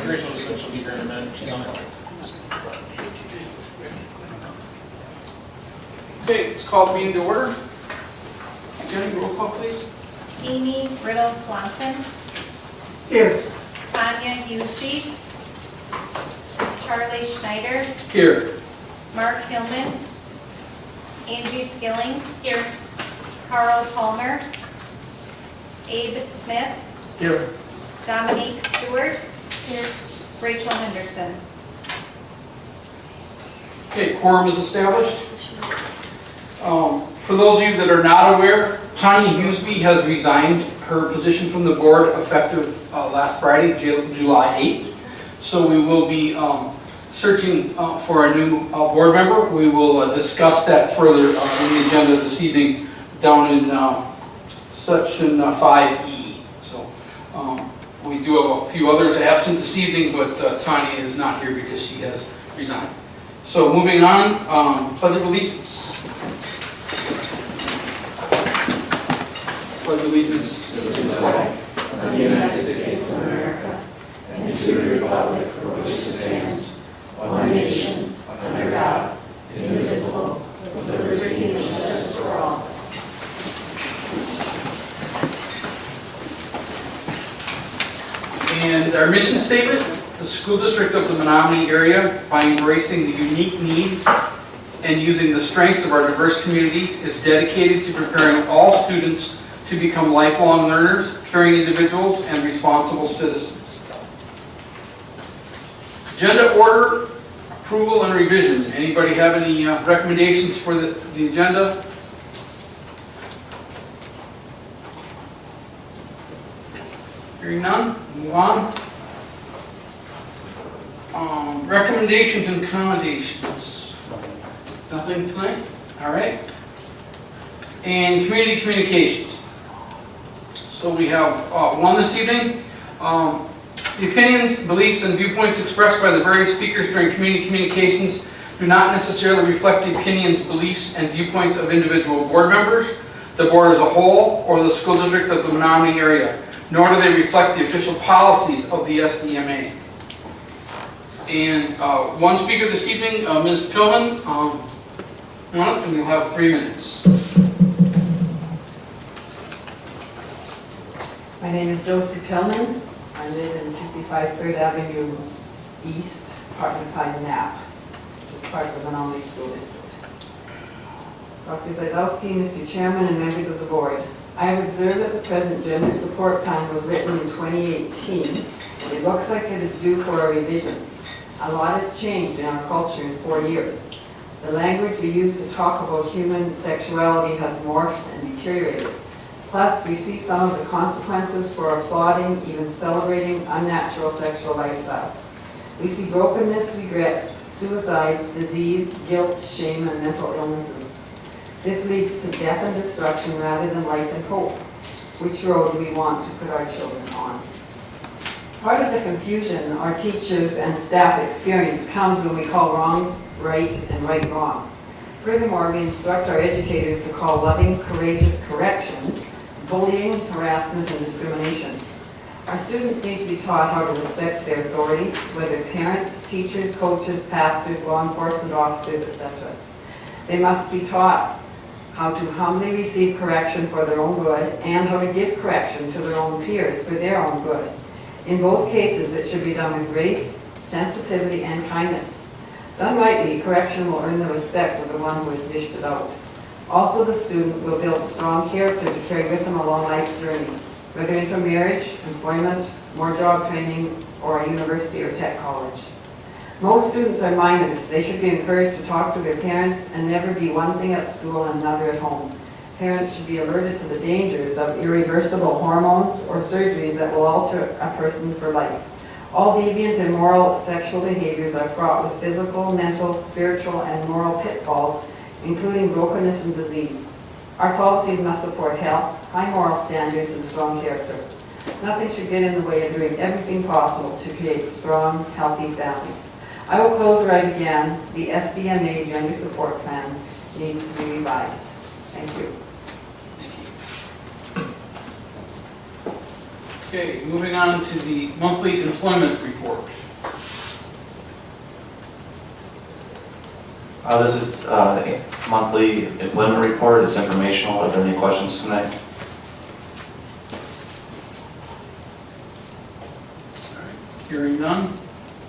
Rachel just said she'll be here in a minute. She's on it. Okay, let's call the meeting to order. Jenny, roll call, please. Amy Riddle Swanson. Here. Tanya Hughesby. Charlie Schneider. Here. Mark Hillman. Angie Skillings. Here. Carl Palmer. Abe Smith. Here. Dominique Stewart. Here. Rachel Henderson. Okay, quorum is established. For those of you that are not aware, Tanya Hughesby has resigned her position from the board effective last Friday, July 8th. So we will be searching for a new board member. We will discuss that further in the agenda this evening down in section 5E. So we do have a few others absent this evening, but Tanya is not here because she has resigned. So moving on, Pledge of Allegiance. Pledge allegiance to the flag of the United States of America and to the republic for which it stands, one nation, under God, indivisible, with liberty and justice for all. And our mission statement, the school district of the Menomonie area, by embracing the unique needs and using the strengths of our diverse community, is dedicated to preparing all students to become lifelong learners, caring individuals, and responsible citizens. Agenda order, approval, and revision. Anybody have any recommendations for the agenda? Hearing none, move on. Recommendations and accommodations. Nothing tonight? All right. And community communications. So we have one this evening. The opinions, beliefs, and viewpoints expressed by the various speakers during community communications do not necessarily reflect the opinions, beliefs, and viewpoints of individual board members, the board as a whole, or the school district of the Menomonie area, nor do they reflect the official policies of the SDMA. And one speaker this evening, Ms. Pillman, and you'll have 3 minutes. My name is Josie Pillman. I live in 235 3rd Avenue East, apartment 5 Knapp, which is part of the Menomonie School District. Dr. Zajdowski, Mr. Chairman, and members of the board, I have observed that the present gender support plan was written in 2018, and it looks like it is due for a revision. A lot has changed in our culture in 4 years. The language we use to talk about human sexuality has morphed and deteriorated. Plus, we see some of the consequences for applauding, even celebrating unnatural sexual lifestyles. We see brokenness, regrets, suicides, disease, guilt, shame, and mental illnesses. This leads to death and destruction rather than life and hope. Which road do we want to put our children on? Part of the confusion our teachers and staff experience comes when we call wrong right and right wrong. Furthermore, we instruct our educators to call loving, courageous correction bullying, harassment, and discrimination. Our students need to be taught how to respect their authorities, whether parents, teachers, coaches, pastors, law enforcement officers, etc. They must be taught how to humbly receive correction for their own good and how to give correction to their own peers for their own good. In both cases, it should be done with grace, sensitivity, and kindness. Done rightly, correction will earn the respect of the one who has dished it out. Also, the student will build strong character to carry with them along life's journey, whether into marriage, employment, more job training, or a university or tech college. Most students are minors. They should be encouraged to talk to their parents and never be one thing at school and another at home. Parents should be alerted to the dangers of irreversible hormones or surgeries that will alter a person for life. All deviant and immoral sexual behaviors are fraught with physical, mental, spiritual, and moral pitfalls, including brokenness and disease. Our policies must support health, high moral standards, and strong character. Nothing should get in the way of doing everything possible to create strong, healthy families. I will close where I began. The SDMA Gender Support Plan needs to be revised. Thank you. Okay, moving on to the monthly employment report. This is a monthly employment report. It's informational. Are there any questions tonight? Hearing none.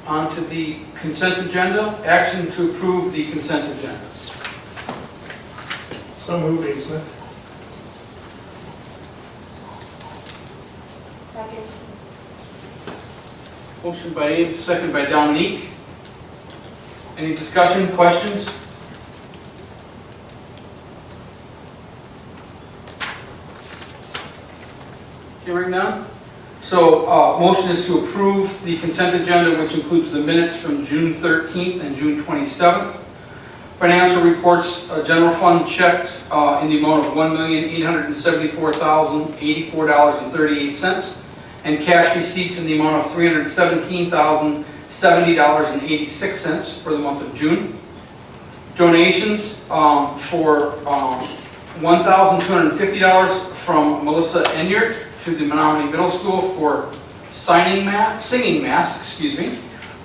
On to the consent agenda. Action to approve the consent agenda. So moved, Dave Smith. Second. Motion by Abe, second by Dominique. Any discussion, questions? Hearing none. So, motion is to approve the consent agenda, which includes the minutes from June 13th and June 27th. Financial reports, general fund checked in the amount of $1,874,084.38, and cash receipts in the amount of $317,070.86 for the month of June. Donations for $1,250 from Melissa Enyart to the Menomonie Middle School for singing masks,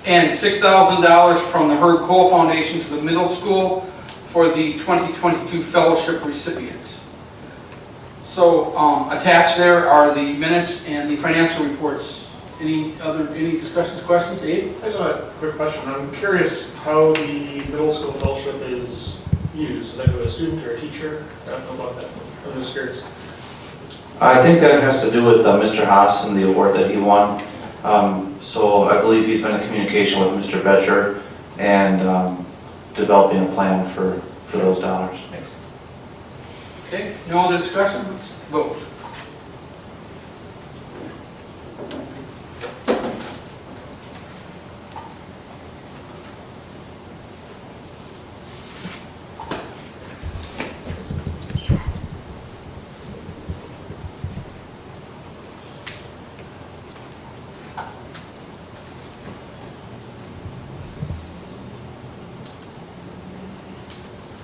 and $6,000 from the Herb Cole Foundation to the middle school for the 2022 fellowship recipients. So attached there are the minutes and the financial reports. Any discussions, questions? Abe? I just have a quick question. I'm curious how the middle school fellowship is used. Does that go to a student or a teacher? I don't know about that. I'm just curious. I think that has to do with Mr. Haas and the award that he won. So I believe he's been in communication with Mr. Betcher and developing a plan for those dollars. Thanks. Okay, no other discussion? Let's vote.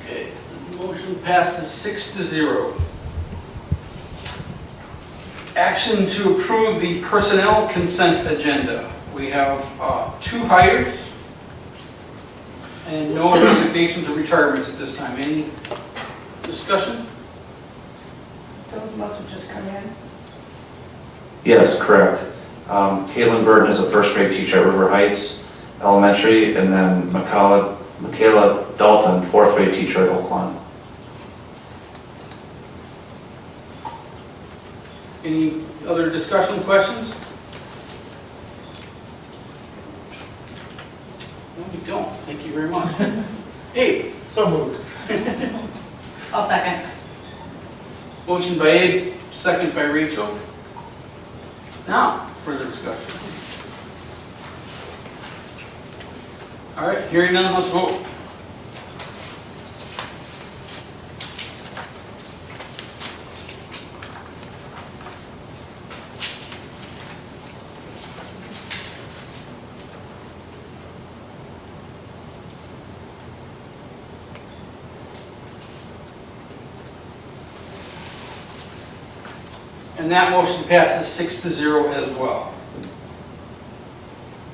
Okay, motion passes 6-0. Action to approve the personnel consent agenda. We have 2 hires and no resignations or retirements at this time. Any discussion? Those must have just come in. Yes, correct. Caitlin Burton is a first grade teacher at River Heights Elementary, and then Michaela Dalton, fourth grade teacher at Oak Lawn. Any other discussion, questions? No, we don't. Thank you very much. Abe? So moved. I'll second. Motion by Abe, second by Rachel. Now, further discussion. All right, hearing none, let's vote. And that motion passes 6-0 as well.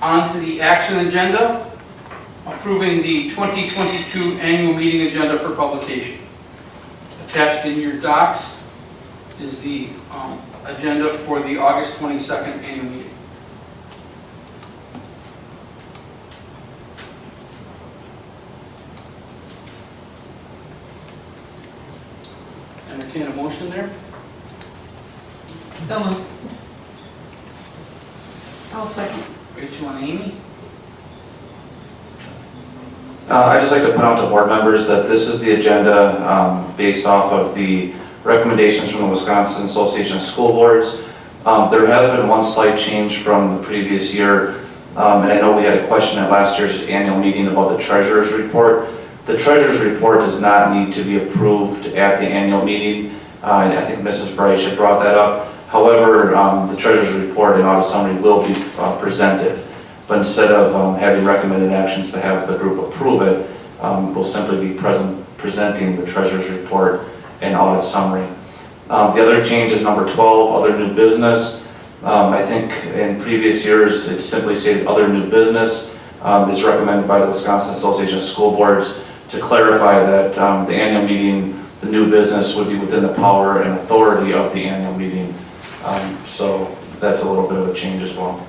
On to the action agenda, approving the 2022 annual meeting agenda for publication. Attached in your docs is the agenda for the August 22nd annual meeting. Entertain a motion there? So moved. I'll second. Rachel and Amy? I'd just like to point out to board members that this is the agenda based off of the recommendations from the Wisconsin Association of School Boards. There has been one slight change from the previous year, and I know we had a question at last year's annual meeting about the treasurer's report. The treasurer's report does not need to be approved at the annual meeting. I think Mrs. Bryce had brought that up. However, the treasurer's report and audit summary will be presented. But instead of having recommended actions to have the group approve it, we'll simply be presenting the treasurer's report and audit summary. The other change is number 12, other new business. I think in previous years, it simply stated other new business. It's recommended by the Wisconsin Association of School Boards to clarify that the annual meeting, the new business would be within the power and authority of the annual meeting. So that's a little bit of a change as well.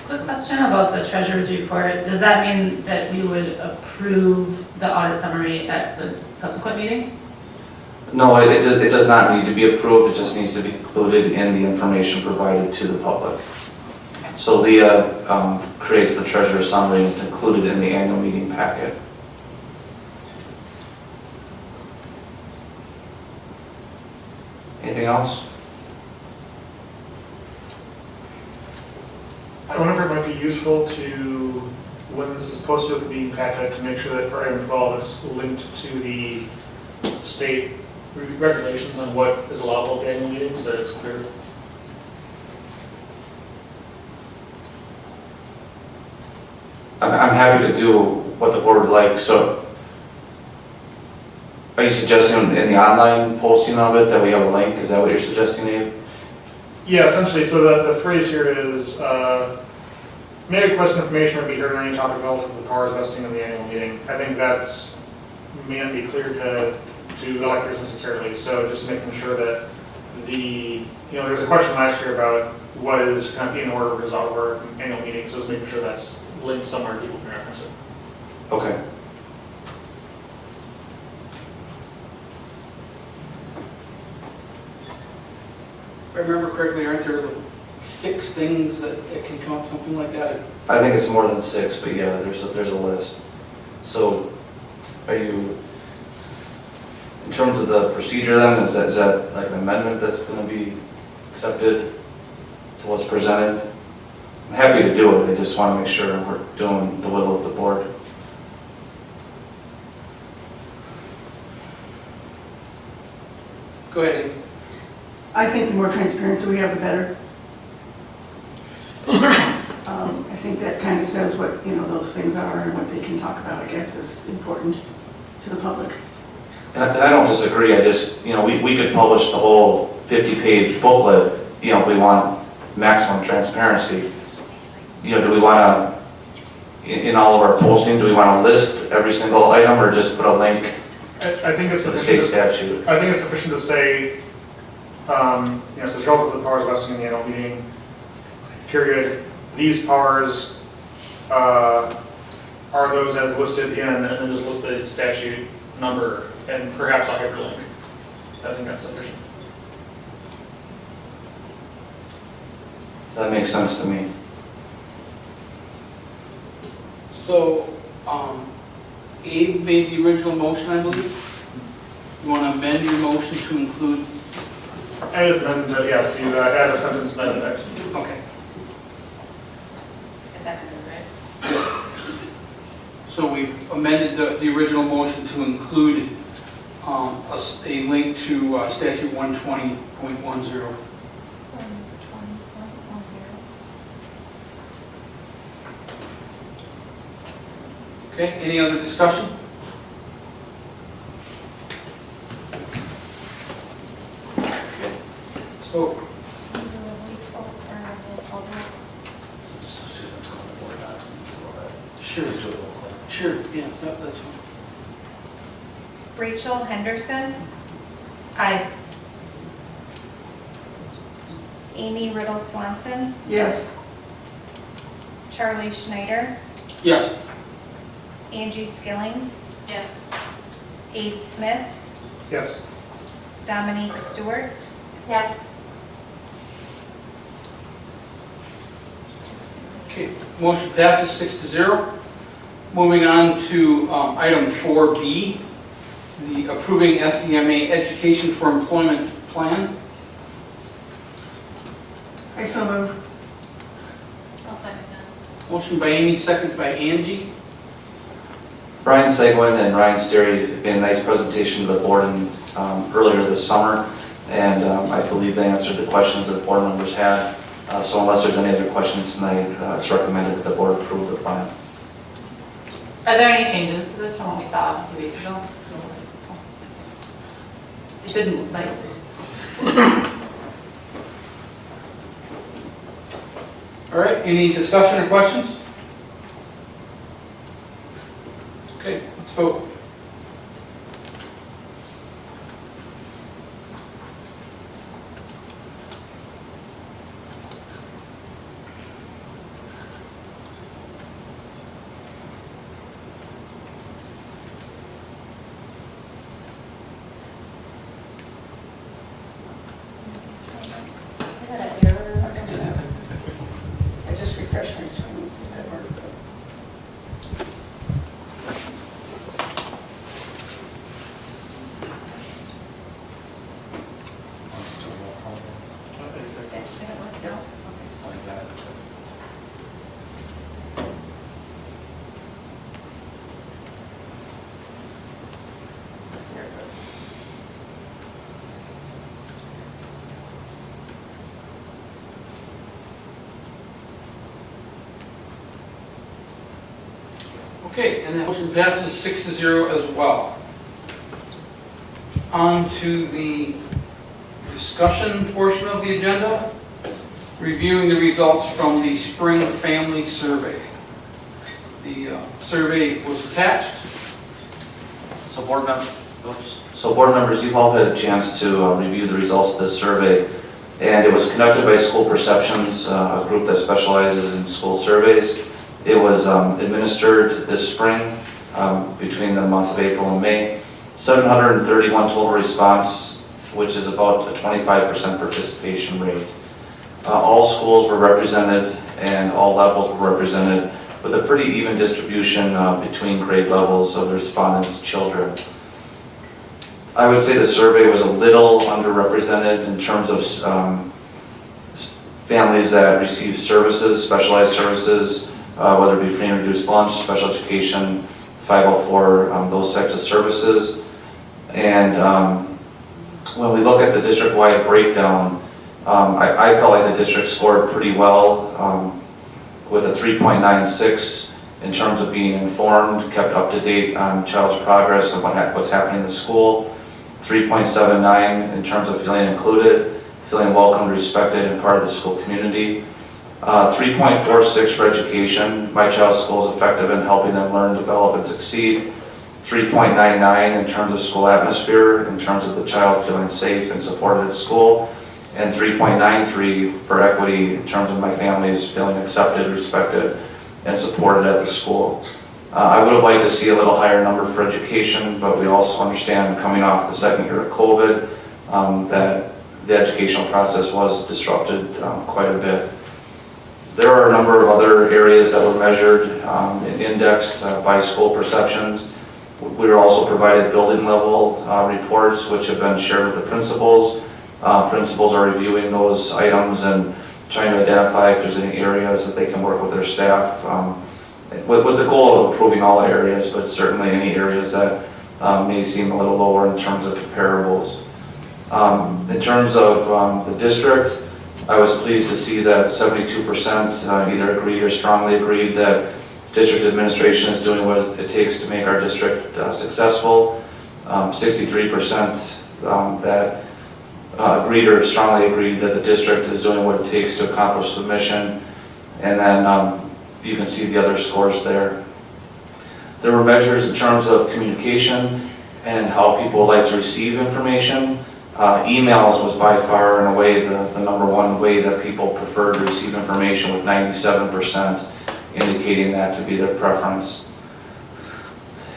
Quick question about the treasurer's report. Does that mean that we would approve the audit summary at the subsequent meeting? No, it does not need to be approved, it just needs to be included in the information provided to the public. So Leah creates the treasurer's summary and it's included in the annual meeting packet. Anything else? I wonder if it might be useful to, when this is posted with the meeting packet, to make sure that for item 12, it's linked to the state regulations on what is allowable at the annual meeting, so that it's clear. I'm happy to do what the board would like, so are you suggesting in the online posting of it that we have a link? Is that what you're suggesting, Dave? Yeah, essentially, so the phrase here is, may request information or be heard on any topic relative to the powers vesting in the annual meeting. I think that's, may not be clear to electors necessarily, so just making sure that there was a question last year about what is kind of in order versus out of order annual meeting, so just making sure that's linked somewhere people can reference it. Okay. If I remember correctly, aren't there 6 things that can come up, something like that? I think it's more than 6, but yeah, there's a list. So are you, in terms of the procedure then, is that like an amendment that's going to be accepted to what's presented? I'm happy to do it, I just want to make sure we're doing the will of the board. Go ahead, Amy. I think the more transparency we have, the better. I think that kind of says what, those things are and what they can talk about, I guess, is important to the public. And I don't disagree, I just, we could publish the whole 50-page booklet, if we want maximum transparency. Do we want to, in all of our posting, do we want to list every single item or just put a link I think it's to the state sufficient. statute? I think it's sufficient to say, so it's relative to the powers vesting in the annual meeting, period. These powers are those as listed in, and then just list the statute number and perhaps a hyperlink. I think that's sufficient. That makes sense to me. So, Abe made the original motion, I believe. You want to amend your motion to include? And then, to add a sentence to that effect. Okay. Is that right? So we've amended the original motion to include a link to statute 120.10. Okay, any other discussion? So, sure, yeah, that's fine. Rachel Henderson, Aye. Amy Riddle Swanson, Yes. Charlie Schneider, Yes. Angie Skillings, Yes. Abe Smith, Yes. Dominique Stewart, Yes. Okay, motion passes 6-0. Moving on to item 4B, the approving SDMA Education for Employment Plan. I so move. I'll second that. Motion by Amy, second by Angie. Brian Seguin and Ryan Sterry made a nice presentation to the board earlier this summer, and I believe they answered the questions that board members had. So unless there's any other questions tonight, it's recommended that the board approve the plan. Are there any changes to this from what we saw a few weeks ago? It didn't, All right, any discussion or questions? Okay, let's vote. I got an error. I just refreshed my screen and see if that worked. That didn't work, no? Okay, and that motion passes 6-0 as well. On to the discussion portion of the agenda, reviewing the results from the spring family survey. The survey was attached. So board members, you've all had a chance to review the results of this survey, and it was conducted by School Perceptions, a group that specializes in school surveys. It was administered this spring between the months of April and May. 731 total response, which is about a 25% participation rate. All schools were represented and all levels were represented with a pretty even distribution between grade levels of the respondents' children. I would say the survey was a little underrepresented in terms of families that receive services, specialized services, whether it be free and reduced lunch, special education, 504, those types of services. And when we look at the district-wide breakdown, I felt like the district scored pretty well with a 3.96 in terms of being informed, kept up to date on child's progress and what's happening in the school. 3.79 in terms of feeling included, feeling welcomed, respected, and part of the school community. 3.46 for education. My child's school is effective in helping them learn, develop, and succeed. 3.99 in terms of school atmosphere, in terms of the child feeling safe and supported at school. And 3.93 for equity in terms of my family's feeling accepted, respected, and supported at the school. I would have liked to see a little higher number for education, but we also understand coming off the second year of COVID that the educational process was disrupted quite a bit. There are a number of other areas that were measured and indexed by School Perceptions. We were also provided building level reports which have been shared with the principals. Principals are reviewing those items and trying to identify if there's any areas that they can work with their staff with the goal of improving all areas, but certainly any areas that may seem a little lower in terms of comparables. In terms of the district, I was pleased to see that 72% either agreed or strongly agreed that district administration is doing what it takes to make our district successful. 63% that agreed or strongly agreed that the district is doing what it takes to accomplish the mission. And then you can see the other scores there. There were measures in terms of communication and how people like to receive information. Emails was by far and away the number one way that people prefer to receive information, with 97% indicating that to be their preference.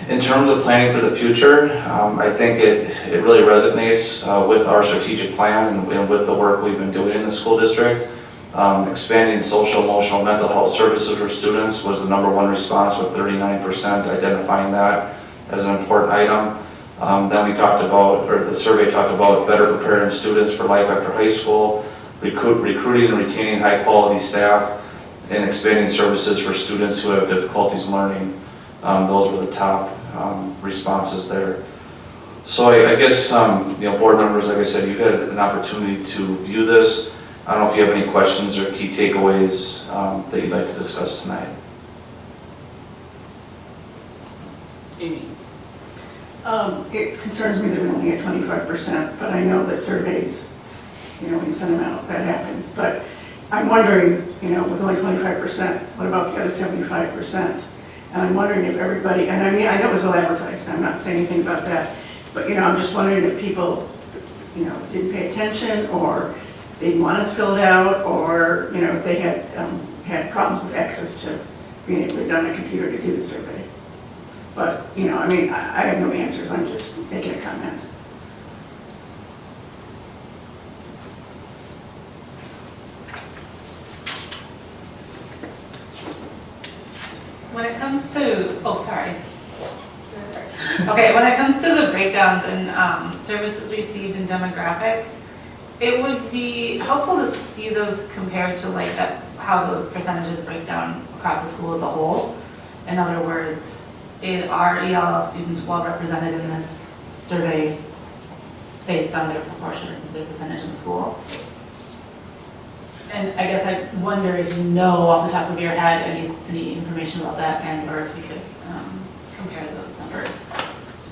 In terms of planning for the future, I think it really resonates with our strategic plan and with the work we've been doing in the school district. Expanding social, emotional, mental health services for students was the number one response, with 39% identifying that as an important item. Then we talked about, or the survey talked about, better preparing students for life after high school, recruiting and retaining high quality staff, and expanding services for students who have difficulties learning. Those were the top responses there. So I guess, board members, like I said, you've had an opportunity to view this. I don't know if you have any questions or key takeaways that you'd like to discuss tonight. Amy? It concerns me that we only get 25%, but I know that surveys, when you send them out, that happens. But I'm wondering, you know, with only 25%, what about the other 75%? And I'm wondering if everybody, and I mean, I know it was well advertised, I'm not saying anything about that, but, you know, I'm just wondering if people, you know, didn't pay attention, or they didn't want to fill it out, or, you know, if they had problems with access to being able to get on a computer to do the survey. But, you know, I mean, I have no answers, I'm just making a comment. When it comes to, oh, sorry. Okay, when it comes to the breakdowns in services received and demographics, it would be helpful to see those compared to like that, how those percentages break down across the school as a whole. In other words, are ELL students well represented in this survey based on their proportion, their percentage in the school? And I guess I wonder if you know off the top of your head any information about that, and or if you could compare those numbers.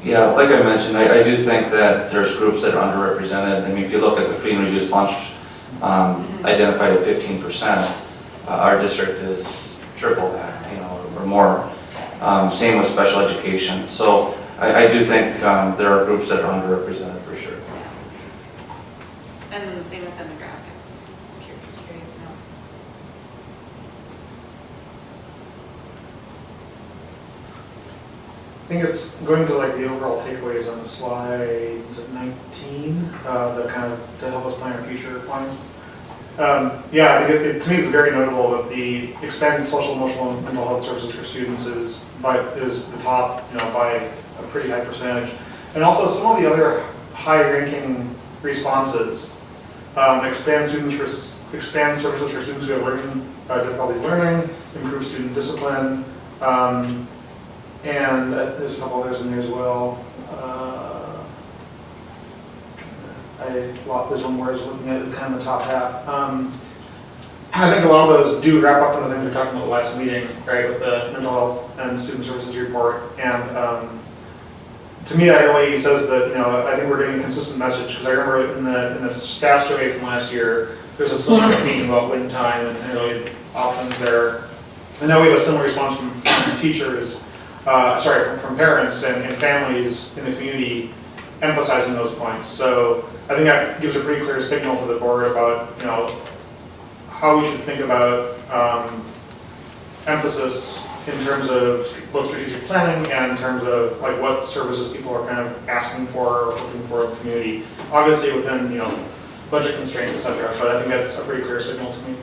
Yeah, like I mentioned, I do think that there's groups that are underrepresented. I mean, if you look at the free and reduced lunch identified at 15%, our district is triple that, you know, or more. Same with special education. So I do think there are groups that are underrepresented for sure. And then the same with demographics. Curious to know. I think it's going to like the overall takeaways on slide 19, that kind of to help us plan our future plans. Yeah, I think to me it's very notable that the expanded social, emotional, and mental health services for students is the top, you know, by a pretty high percentage. And also some of the other high-ranking responses, expand services for students who have learning difficulties learning, improve student discipline, and there's a couple others in there as well. There's one more I was looking at kind of the top half. I think a lot of those do wrap up in the things we talked about last meeting, right, with the mental health and student services report. And to me, that really says that, you know, I think we're getting a consistent message, because I remember in the staff survey from last year, there's a similar theme about win time and really options there. And now we have a similar response from teachers, from parents and families in the community emphasizing those points. So I think that gives a pretty clear signal to the board about, you know, how we should think about emphasis in terms of both strategic planning and in terms of like what services people are kind of asking for or looking for in the community. Obviously within, you know, budget constraints, etc. But I think that's a pretty clear signal to me.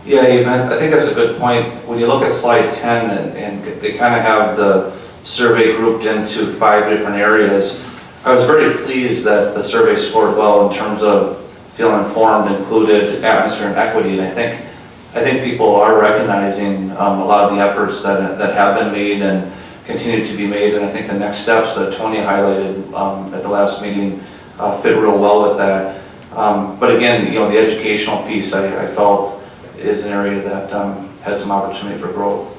Yeah, I think that's a good point. When you look at slide 10, and they kind of have the survey grouped into 5 different areas, I was very pleased that the survey scored well in terms of feel informed, included, atmosphere, and equity. And I think people are recognizing a lot of the efforts that have been made and continue to be made. And I think the next steps that Tony highlighted at the last meeting fit real well with that. But again, you know, the educational piece I felt is an area that has some opportunity for growth.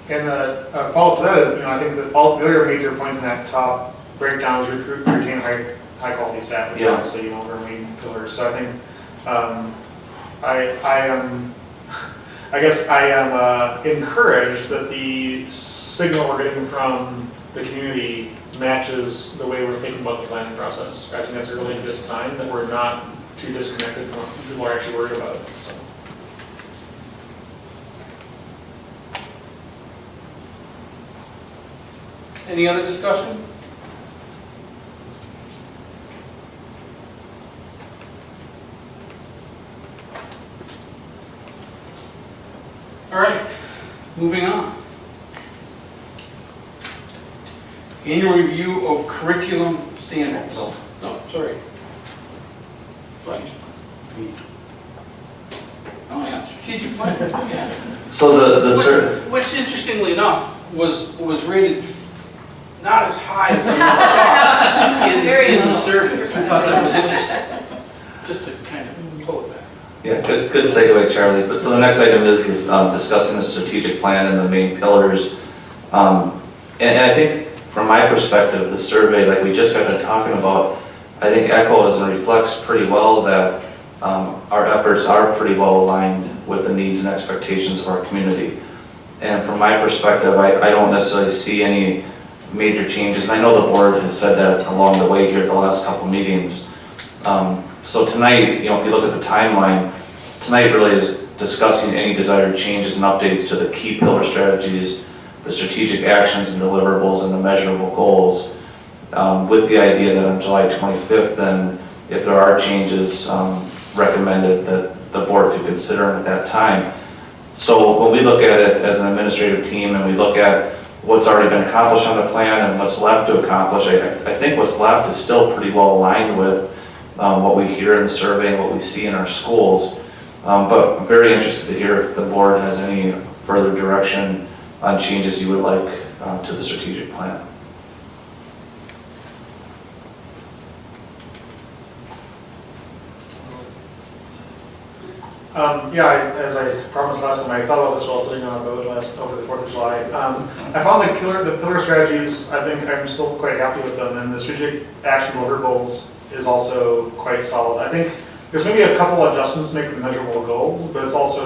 And a follow-up to that is, you know, I think that all the other major point in that top breakdown is recruit and retain high quality staff, which obviously, you know, are main pillars. So I think I guess I am encouraged that the signal we're getting from the community matches the way we're thinking about the planning process. I think that's a really good sign that we're not too disconnected from what people are actually worried about. So. Any other discussion? All right, moving on. Annual review of curriculum standards. No, sorry. Oh yeah, strategic plan. Yeah. So Which interestingly enough was rated not as high as I thought in the survey. I thought that was interesting. Just to kind of pull it back. Yeah, good segue, Charlie. But so the next item is discussing the strategic plan and the main pillars. And I think from my perspective, the survey, like we just got to talking about, I think echoes and reflects pretty well that our efforts are pretty well aligned with the needs and expectations of our community. And from my perspective, I don't necessarily see any major changes, and I know the board has said that along the way here at the last couple meetings. So tonight, if you look at the timeline, tonight really is discussing any desired changes and updates to the key pillar strategies, the strategic actions and deliverables, and the measurable goals, with the idea that on July 25th, then if there are changes recommended, that the board could consider them at that time. So when we look at it as an administrative team and we look at what's already been accomplished on the plan and what's left to accomplish, I think what's left is still pretty well aligned with what we hear in the survey and what we see in our schools. But I'm very interested to hear if the board has any further direction on changes you would like to the strategic plan. As I promised last time, I thought about this while sitting on a boat over the 4th of July. I found the pillar strategies, I think I'm still quite happy with them, and the strategic action deliverables is also quite solid. I think there's maybe a couple adjustments to make the measurable goals, but it's also,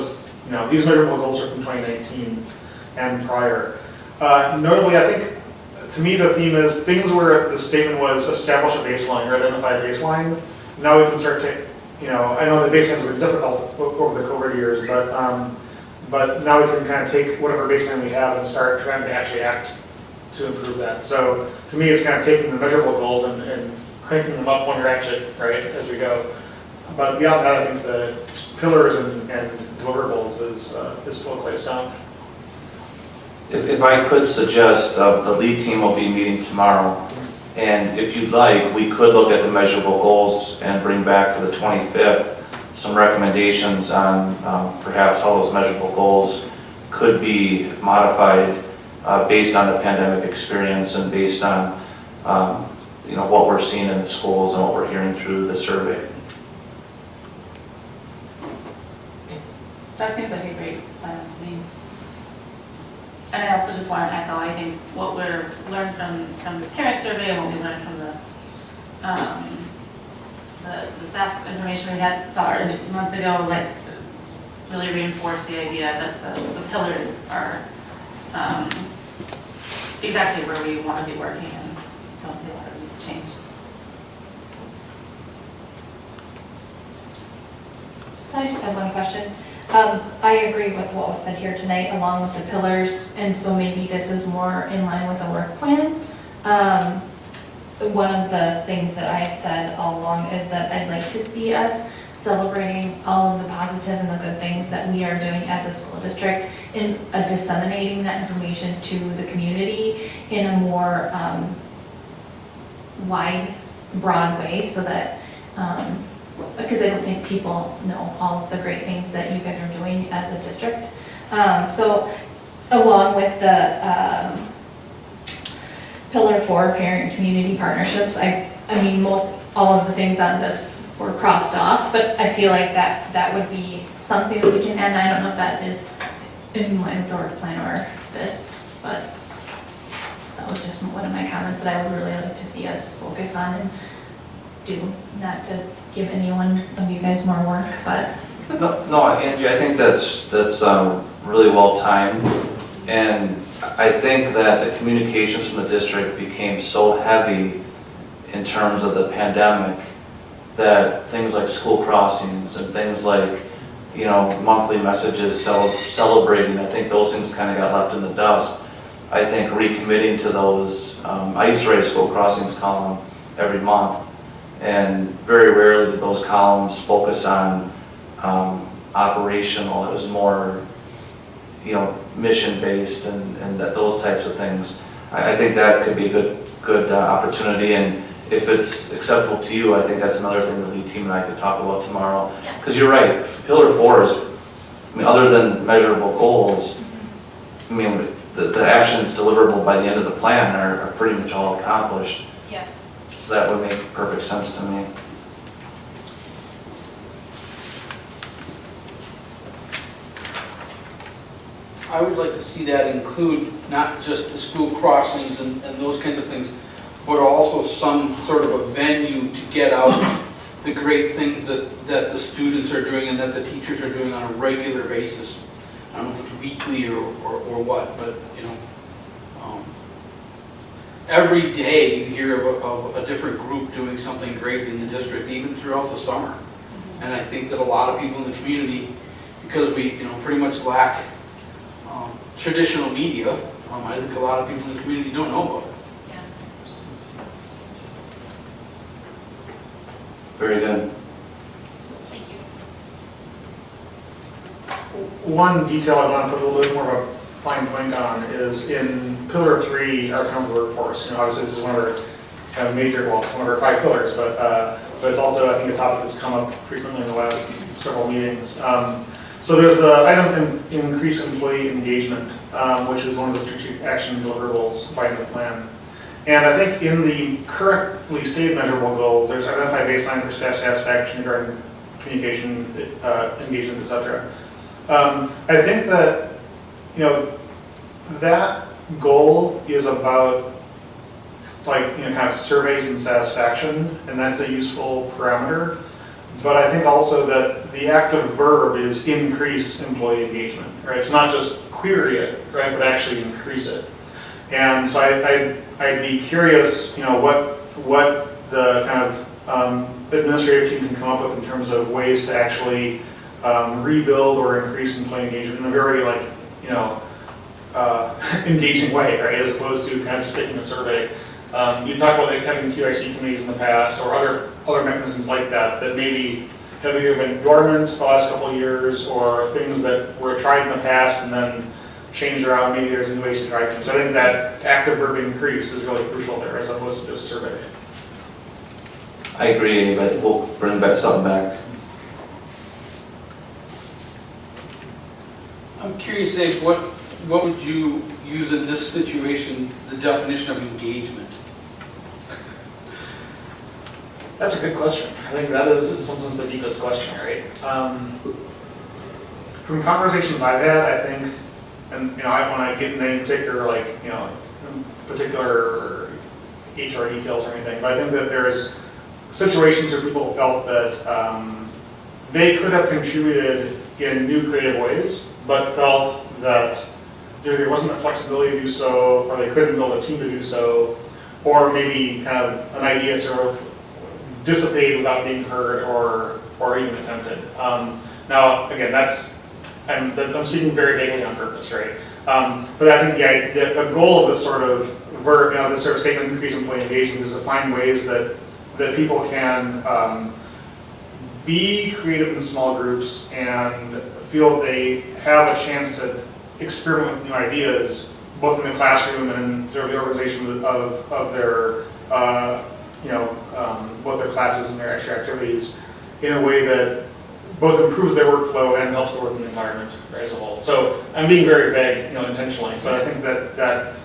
these measurable goals are from 2019 and prior. Notably, I think, to me, the theme is things where the statement was establish a baseline or identify a baseline. Now we can start to, I know the baselines have been difficult over the COVID years, but now we can kind of take whatever baseline we have and start trying to actually act to improve that. So to me, it's kind of taking the measurable goals and cranking them up one ratchet, right, as we go. But beyond that, I think the pillars and deliverables is still quite sound. If I could suggest, the lead team will be meeting tomorrow, and if you'd like, we could look at the measurable goals and bring back for the 25th some recommendations on perhaps how those measurable goals could be modified based on the pandemic experience and based on what we're seeing in the schools and what we're hearing through the survey. That seems like a great plan to me. And I also just want to echo, I think what we're learned from this parent survey and what we learned from the staff information we had saw months ago, like really reinforced the idea that the pillars are exactly where we want to be working and don't see a lot of need to change. So I just have one question. I agree with what was said here tonight, along with the pillars, and so maybe this is more in line with the work plan. One of the things that I've said all along is that I'd like to see us celebrating all of the positive and the good things that we are doing as a school district and disseminating that information to the community in a more wide, broad way, so that because I don't think people know all of the great things that you guys are doing as a district. So along with the Pillar 4 parent and community partnerships, I mean, all of the things on this were crossed off, but I feel like that would be something that we can add. I don't know if that is in line with the work plan or this, but that was just one of my comments that I would really like to see us focus on and do, not to give any one of you guys more work, but. No, Angie, I think that's really well timed, and I think that the communications from the district became so heavy in terms of the pandemic that things like school crossings and things like, monthly messages celebrating, I think those things kind of got left in the dust. I think recommitting to those, I used to write a school crossings column every month, and very rarely did those columns focus on operational. It was more, mission-based and those types of things. I think that could be a good opportunity, and if it's acceptable to you, I think that's another thing the lead team and I could talk about tomorrow. Because you're right, Pillar 4 is, other than measurable goals, the actions deliverable by the end of the plan are pretty much all accomplished. Yeah. So that would make perfect sense to me. I would like to see that include not just the school crossings and those kinds of things, but also some sort of a venue to get out the great things that the students are doing and that the teachers are doing on a regular basis. I don't know if it's weekly or what, but, you know, every day you hear of a different group doing something great in the district, even throughout the summer. And I think that a lot of people in the community, because we, you know, pretty much lack traditional media, I think a lot of people in the community don't know about it. Yeah. Very good. Thank you. One detail I want to put a little bit more of a fine point on is in Pillar 3, our town's workforce. You know, obviously this is one of our kind of major, well, it's one of our 5 pillars, but it's also, I think, a topic that's come up frequently in the last several meetings. So there's the item increase employee engagement, which is one of the strategic action deliverables by the plan. And I think in the currently stated measurable goals, there's identified baseline for staff satisfaction regarding communication, engagement, etc. I think that, you know, that goal is about, like, you know, kind of surveys and satisfaction, and that's a useful parameter. But I think also that the active verb is increase employee engagement, right? It's not just query it, right, but actually increase it. And so I'd be curious, you know, what the kind of administrative team can come up with in terms of ways to actually rebuild or increase employee engagement in a very, like, you know, engaging way, right, as opposed to kind of just taking a survey. You talked about like having QIC committees in the past or other mechanisms like that that maybe have either been dormant the last couple of years or things that were tried in the past and then changed around. Maybe there's new ways to try things. So I think that active verb increase is really crucial there as opposed to just survey. I agree, but we'll bring back something back. I'm curious, Dave, what would you use in this situation, the definition of engagement? That's a good question. I think that is, in some sense, the deepest question, right? From conversations I've had, I think, and you know, I don't want to get into any particular, like, you know, particular HR details or anything, but I think that there's situations where people felt that they could have contributed in new creative ways, but felt that there wasn't the flexibility to do so, or they couldn't build a team to do so, or maybe kind of an idea sort of dissipated without being heard or even attempted. Now, again, I'm speaking very vaguely on purpose, right? But I think the goal of this sort of verb, you know, this sort of statement, increase employee engagement, is to find ways that people can be creative in small groups and feel that they have a chance to experiment with new ideas, both in the classroom and the organization of their, you know, both their classes and their extra activities in a way that both improves their workflow and helps the working environment, right, as a whole. So I'm being very vague, you know, intentionally, but I think that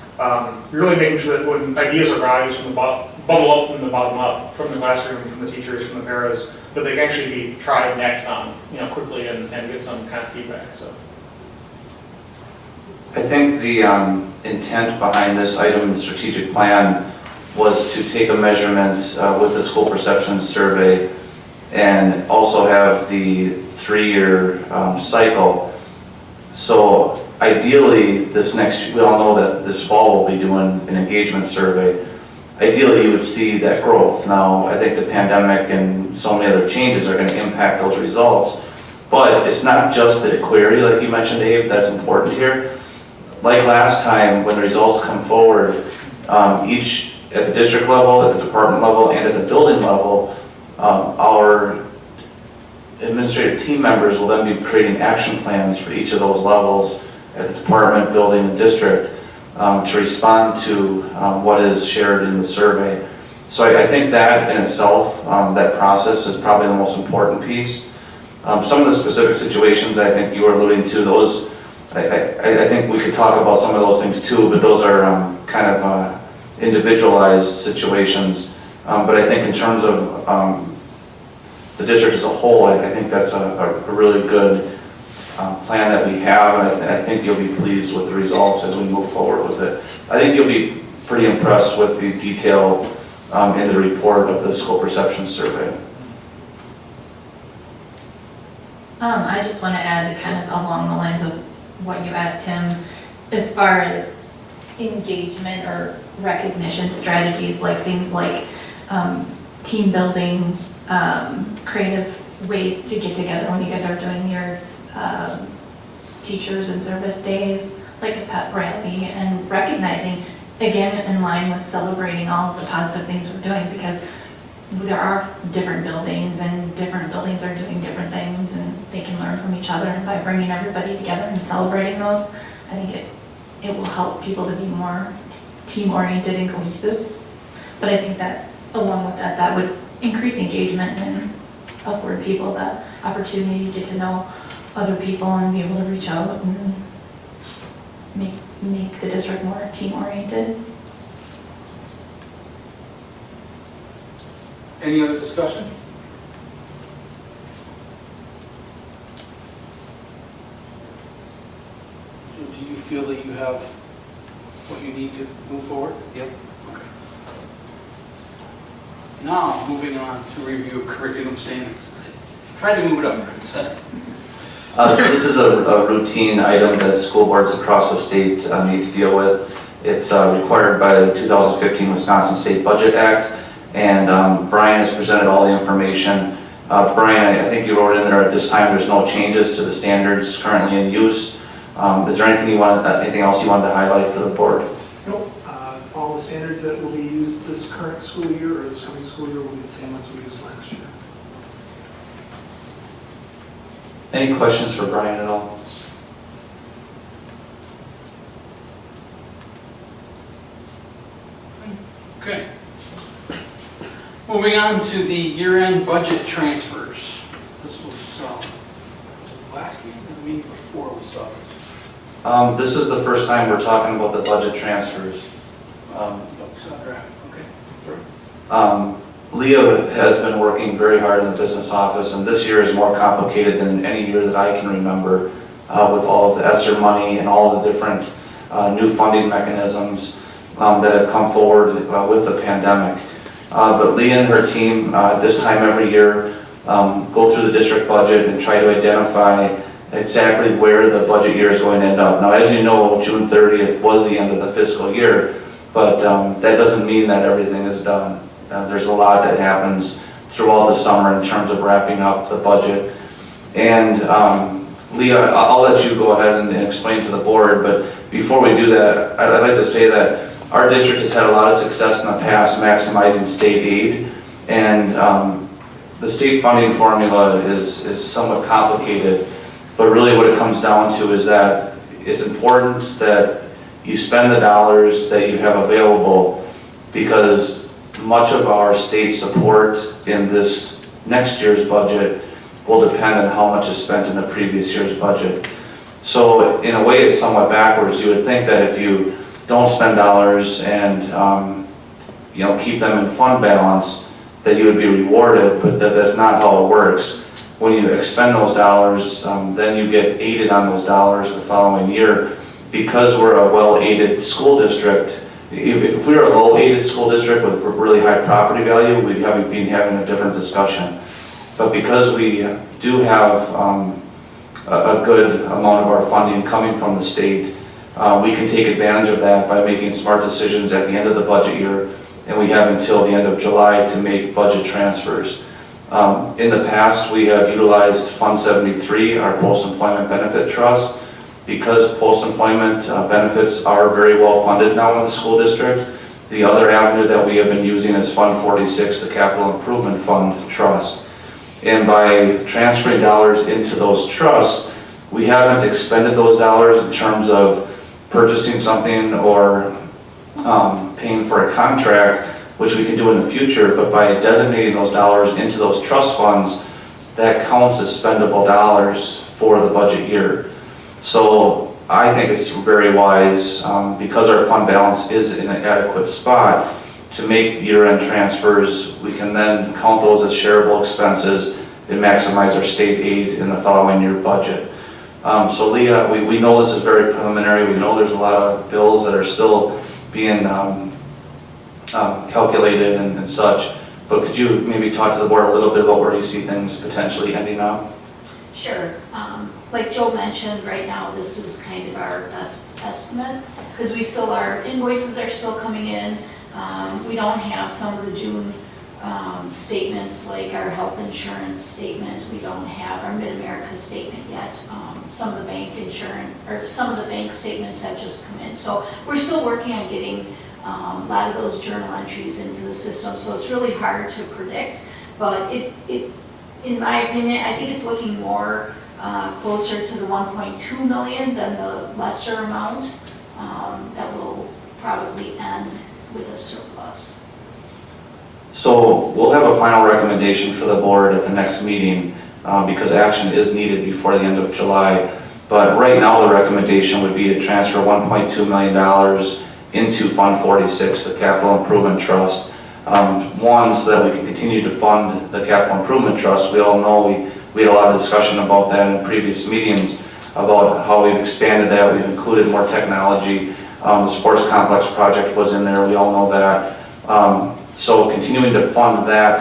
really making sure that when ideas arise from the bubble up from the bottom up, from the classroom, from the teachers, from the paras, that they can actually be tried and acted on, you know, quickly and get some kind of feedback. So. I think the intent behind this item in the strategic plan was to take a measurement with the school perception survey and also have the 3-year cycle. So ideally, we all know that this fall we'll be doing an engagement survey. Ideally, you would see that growth. Now, I think the pandemic and so many other changes are going to impact those results. But it's not just the query, like you mentioned, Abe, that's important here. Like last time, when the results come forward, each at the district level, at the department level, and at the building level, our administrative team members will then be creating action plans for each of those levels at the department, building, and district to respond to what is shared in the survey. So I think that in itself, that process is probably the most important piece. Some of the specific situations I think you were alluding to, those, I think we could talk about some of those things too, but those are kind of individualized situations. But I think in terms of the district as a whole, I think that's a really good plan that we have, and I think you'll be pleased with the results as we move forward with it. I think you'll be pretty impressed with the detail in the report of the school perception survey. I just want to add kind of along the lines of what you asked him, as far as engagement or recognition strategies, like things like team building, creative ways to get together when you guys are doing your teachers and service days, like a pep rally, and recognizing, again, in line with celebrating all of the positive things we're doing, because there are different buildings and different buildings are doing different things and they can learn from each other, and by bringing everybody together and celebrating those, I think it will help people to be more team-oriented and cohesive. But I think that along with that, that would increase engagement and afford people the opportunity to get to know other people and be able to reach out and make the district more team-oriented. Any other discussion? So do you feel that you have what you need to move forward? Yep. Okay. Now, moving on to review of curriculum standards. Try to move it up. So this is a routine item that school boards across the state need to deal with. It's required by the 2015 Wisconsin State Budget Act, and Brian has presented all the information. Brian, I think you wrote in there at this time, there's no changes to the standards currently in use. Is there anything else you wanted to highlight for the board? Nope. All the standards that will be used this current school year or this coming school year will be the same ones we used last year. Any questions for Brian at all? Okay. Moving on to the year-end budget transfers. This was last meeting, or the meeting before we saw this. This is the first time we're talking about the budget transfers. Leah has been working very hard in the business office, and this year is more complicated than any year that I can remember, with all of the ESSER money and all the different new funding mechanisms that have come forward with the pandemic. But Leah and her team, this time every year, go through the district budget and try to identify exactly where the budget year is going to end up. Now, as you know, June 30th was the end of the fiscal year, but that doesn't mean that everything is done. There's a lot that happens throughout the summer in terms of wrapping up the budget. And Leah, I'll let you go ahead and explain to the board, but before we do that, I'd like to say that our district has had a lot of success in the past maximizing state aid, and the state funding formula is somewhat complicated, but really what it comes down to is that it's important that you spend the dollars that you have available, because much of our state support in this next year's budget will depend on how much is spent in the previous year's budget. So in a way, it's somewhat backwards. You would think that if you don't spend dollars and keep them in fund balance, that you would be rewarded, but that's not how it works. When you expend those dollars, then you get aided on those dollars the following year. Because we're a well-aided school district, if we were a low-aided school district with really high property value, we'd be having a different discussion. But because we do have a good amount of our funding coming from the state, we can take advantage of that by making smart decisions at the end of the budget year, and we have until the end of July to make budget transfers. In the past, we have utilized Fund 73, our post-employment benefit trust. Because post-employment benefits are very well funded now in the school district, the other avenue that we have been using is Fund 46, the Capital Improvement Fund Trust. And by transferring dollars into those trusts, we haven't expended those dollars in terms of purchasing something or paying for a contract, which we can do in the future, but by designating those dollars into those trust funds, that counts as spendable dollars for the budget year. So I think it's very wise, because our fund balance is in an adequate spot, to make year-end transfers. We can then count those as shareable expenses and maximize our state aid in the following year budget. So Leah, we know this is very preliminary. We know there's a lot of bills that are still being calculated and such, but could you maybe talk to the board a little bit about where you see things potentially ending up? Sure. Like Joe mentioned, right now, this is kind of our best estimate, because our invoices are still coming in. We don't have some of the June statements, like our health insurance statement. We don't have our Mid-America statement yet. Some of the some of the bank statements have just come in. So we're still working on getting a lot of those journal entries into the system, so it's really hard to predict. But in my opinion, I think it's looking more closer to the 1.2 million than the lesser amount that will probably end with a surplus. So we'll have a final recommendation for the board at the next meeting because action is needed before the end of July. But right now, the recommendation would be to transfer $1.2 million into Fund 46, the Capital Improvement Trust. One, so that we can continue to fund the Capital Improvement Trust. We all know we had a lot of discussion about that in previous meetings, about how we've expanded that, we've included more technology. The sports complex project was in there, we all know that. So continuing to fund that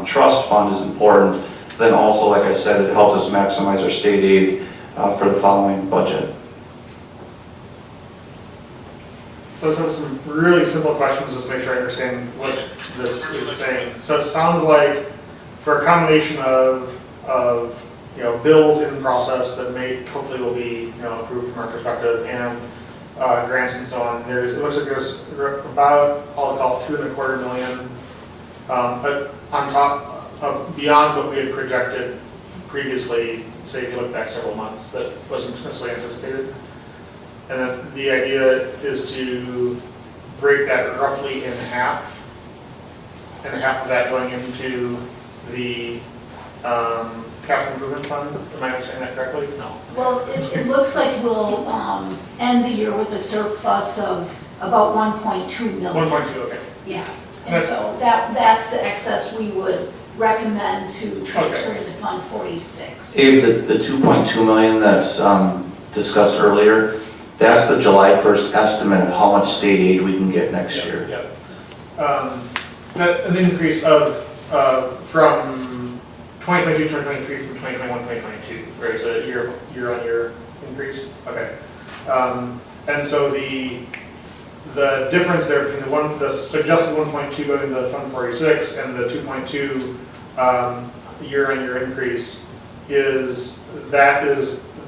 trust fund is important. Then also, like I said, it helps us maximize our state aid for the following budget. So some really simple questions, just to make sure I understand what this is saying. So it sounds like for a combination of bills in process that hopefully will be approved from our perspective, and grants and so on. It looks like there's about, I'll call it $2.25 million, but on top of beyond what we had projected previously. Say if you look back several months, that wasn't necessarily anticipated. And then the idea is to break that roughly in half, and half of that going into the capital improvement fund. Am I understanding that correctly? No. Well, it looks like we'll end the year with a surplus of about 1.2 million. 1.2, okay. Yeah, and so that's the excess we would recommend to transfer Okay. into Fund 46. Dave, the 2.2 million that's discussed earlier, that's the July 1st estimate of how much state aid we can get next year. Yeah. An increase of from 2022, 2023, from 2021, 2022, right? So year-on-year increase. Okay. And so the difference there between the suggested 1.2 going to Fund 46 and the 2.2 year-on-year increase is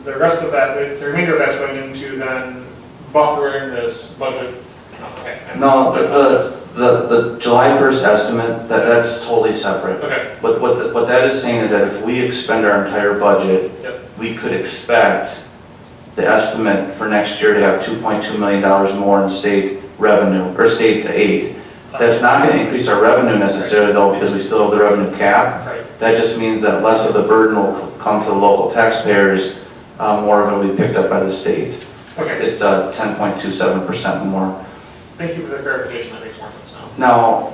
the rest of that, the remainder of that's going into then buffering this budget. Okay. No, the July 1st estimate, that's totally separate. Okay. What that is saying is that if we expend our entire budget, Yep. we could expect the estimate for next year to have $2.2 million more in state revenue, or state aid. That's not going to increase our revenue necessarily though, because we still have the revenue cap. Right. That just means that less of the burden will come to the local taxpayers, more of it will be picked up by the state. Okay. It's 10.27% more. Thank you for the clarification. That makes more sense now. Now,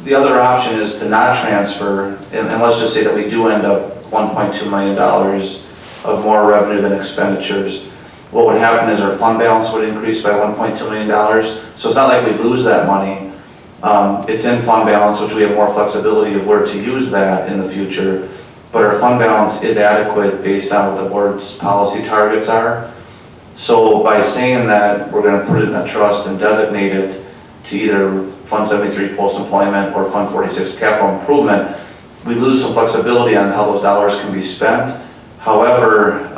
the other option is to not transfer, and let's just say that we do end up $1.2 million of more revenue than expenditures. What would happen is our fund balance would increase by $1.2 million. So it's not like we lose that money. It's in fund balance, which we have more flexibility of where to use that in the future. But our fund balance is adequate based on what the board's policy targets are. So by saying that we're going to put it in a trust and designate it to either Fund 73 post-employment or Fund 46 capital improvement, we lose some flexibility on how those dollars can be spent. However,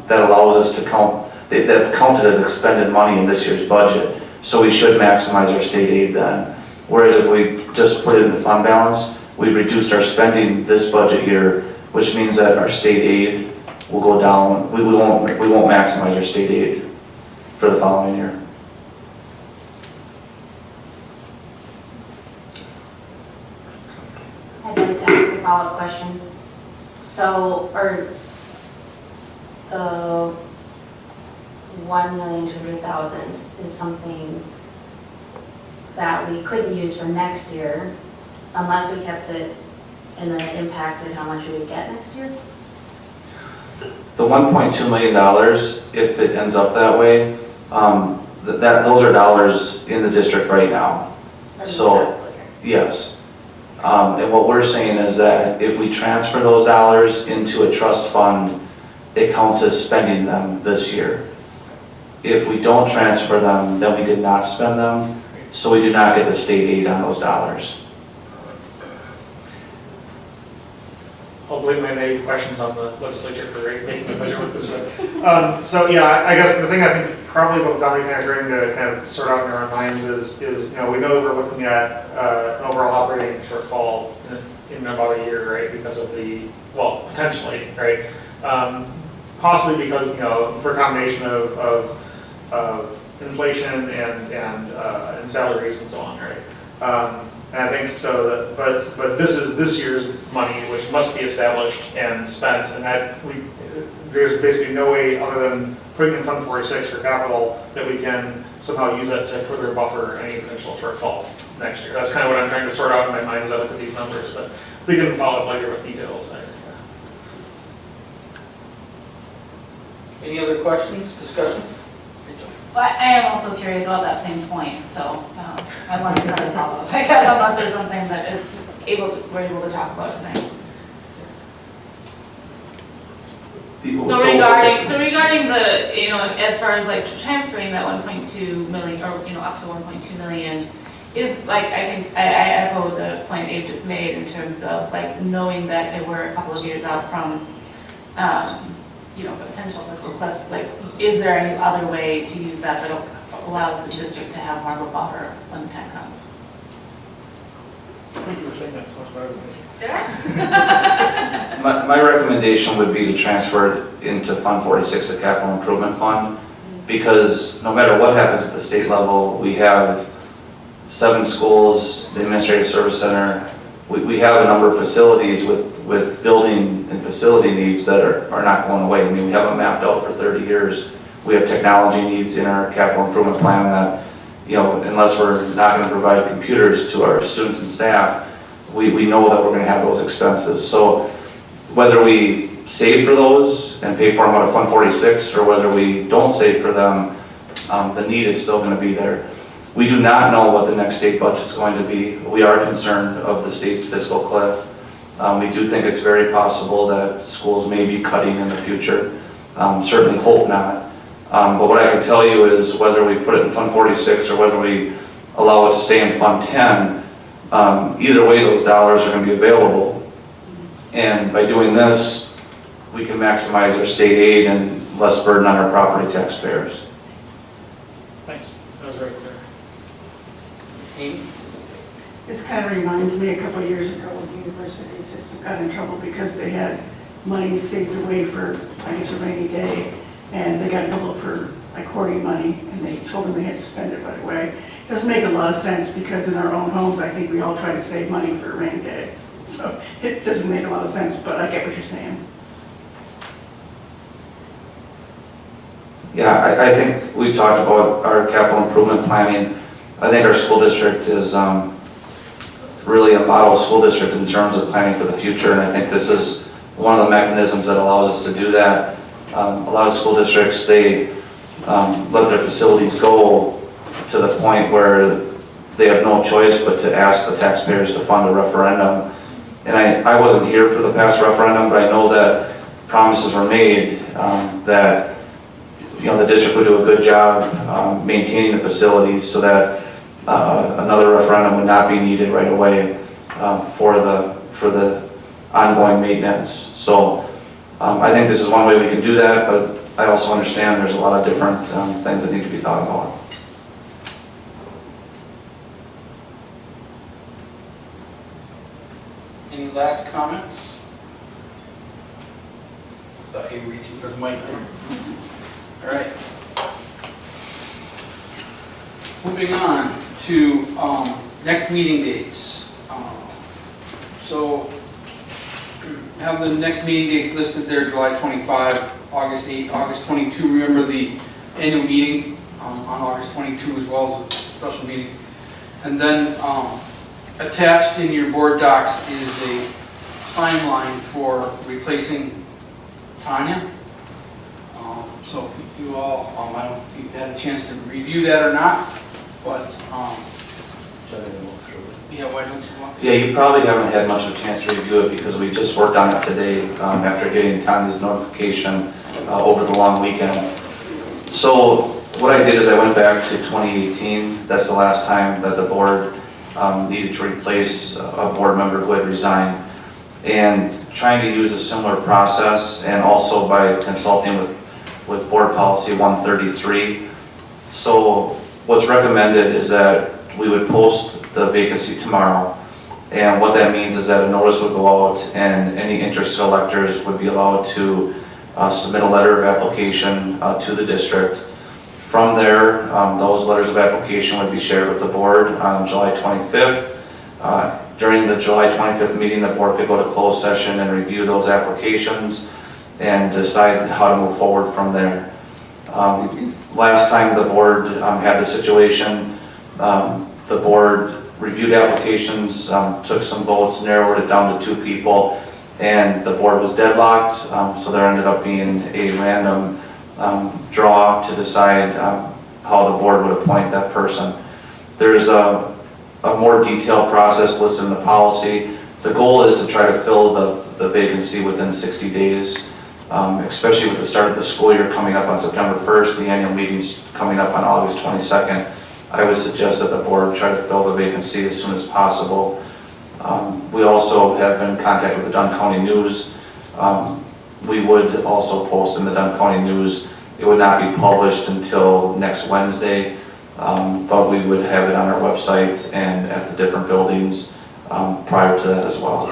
that allows us to count, that's counted as expended money in this year's budget. So we should maximize our state aid then. Whereas if we just put it in the fund balance, we've reduced our spending this budget year, which means that our state aid will go down. We won't maximize our state aid for the following year. I'd like to ask a follow-up question. So, the 1,200,000 is something that we couldn't use for next year unless we kept it and then it impacted how much we would get next year? The $1.2 million, if it ends up that way, those are dollars in the district right now. Or the So- tax collector? Yes. And what we're saying is that if we transfer those dollars into a trust fund, it counts as spending them this year. If we don't transfer them, then we did not spend them, so we do not get the state aid on those dollars. I'll blame my naive questions on the legislature for making the budget work this way. So yeah, I guess the thing I think probably both Donnie and I are trying to kind of sort out in our own minds is we know that we're looking at an overall operating shortfall in about a year, right? Because of potentially, right? Possibly because, for a combination of inflation and salaries and so on, right? And I think so but this is this year's money, which must be established and spent, and that there's basically no way other than putting in Fund 46 for capital that we can somehow use that to further buffer any potential shortfall next year. That's kind of what I'm trying to sort out in my mind as I look at these numbers, but we can follow up later with details. Any other questions, discussion? Well, I am also curious about that same point, so I wanted to kind of follow up, I guess, unless there's something that we're able to talk about tonight. So regarding the, as far as like transferring that 1.2 million, or, up to 1.2 million, is like, I think, I echo the point Abe just made in terms of like knowing that they were a couple of years out from, potential fiscal cliff, like, is there any other way to use that allows the district to have more of a buffer when the time comes? I think you were saying that so much better than me. Did I? My recommendation would be to transfer it into Fund 46, the Capital Improvement Fund, because no matter what happens at the state level, we have 7 schools, the Administrative Service Center. We have a number of facilities with building and facility needs that are not going away. I mean, we have them mapped out for 30 years. We have technology needs in our capital improvement plan that, unless we're not going to provide computers to our students and staff, we know that we're going to have those expenses. So whether we save for those and pay for them out of Fund 46, or whether we don't save for them, the need is still going to be there. We do not know what the next state budget is going to be. We are concerned of the state's fiscal cliff. We do think it's very possible that schools may be cutting in the future. Certainly hope not. But what I can tell you is whether we put it in Fund 46 or whether we allow it to stay in Fund 10, either way those dollars are going to be available. And by doing this, we can maximize our state aid and less burden on our property taxpayers. Thanks. That was very clear. Amy? This kind of reminds me a couple of years ago when the university system got in trouble because they had money saved away for, I guess, a rainy day, and they got in trouble for like hoarding money, and they told them they had to spend it right away. It doesn't make a lot of sense because in our own homes, I think we all try to save money for a rainy day. So it doesn't make a lot of sense, but I get what you're saying. Yeah, I think we've talked about our capital improvement planning. I think our school district is really a model school district in terms of planning for the future, and I think this is one of the mechanisms that allows us to do that. A lot of school districts, they let their facilities go to the point where they have no choice but to ask the taxpayers to fund a referendum. And I wasn't here for the past referendum, but I know that promises were made that the district would do a good job maintaining the facilities so that another referendum would not be needed right away for the ongoing maintenance. So I think this is one way we can do that, but I also understand there's a lot of different things that need to be thought about. Any last comments? Thought you were reaching for the mic there. All right. Moving on to next meeting dates. So have the next meeting dates listed there: July 25, August 8, August 22. Remember the annual meeting on August 22 as well as a special meeting. And then attached in your board docs is a timeline for replacing Tanya. So if you all, I don't know if you've had a chance to review that or not, but yeah, Yeah, why don't you want to? Yeah, you probably haven't had much of a chance to review it because we just worked on it today after getting Tanya's notification over the long weekend. So what I did is I went back to 2018. That's the last time that the board needed to replace a board member who had resigned. And trying to use a similar process, and also by consulting with board policy 133. So what's recommended is that we would post the vacancy tomorrow. And what that means is that a notice would go out and any interested electors would be allowed to submit a letter of application to the district. From there, those letters of application would be shared with the board on July 25th. During the July 25th meeting, the board could go to closed session and review those applications and decide how to move forward from there. Last time the board had the situation, the board reviewed applications, took some votes, narrowed it down to 2 people, and the board was deadlocked, so there ended up being a random draw to decide how the board would appoint that person. There's a more detailed process listed in the policy. The goal is to try to fill the vacancy within 60 days, especially with the start of the school year coming up on September 1st, the annual meeting's coming up on August 22nd. I would suggest that the board try to fill the vacancy as soon as possible. We also have been in contact with the Dunn County News. We would also post in the Dunn County News. It would not be published until next Wednesday, but we would have it on our website and at the different buildings prior to that as well.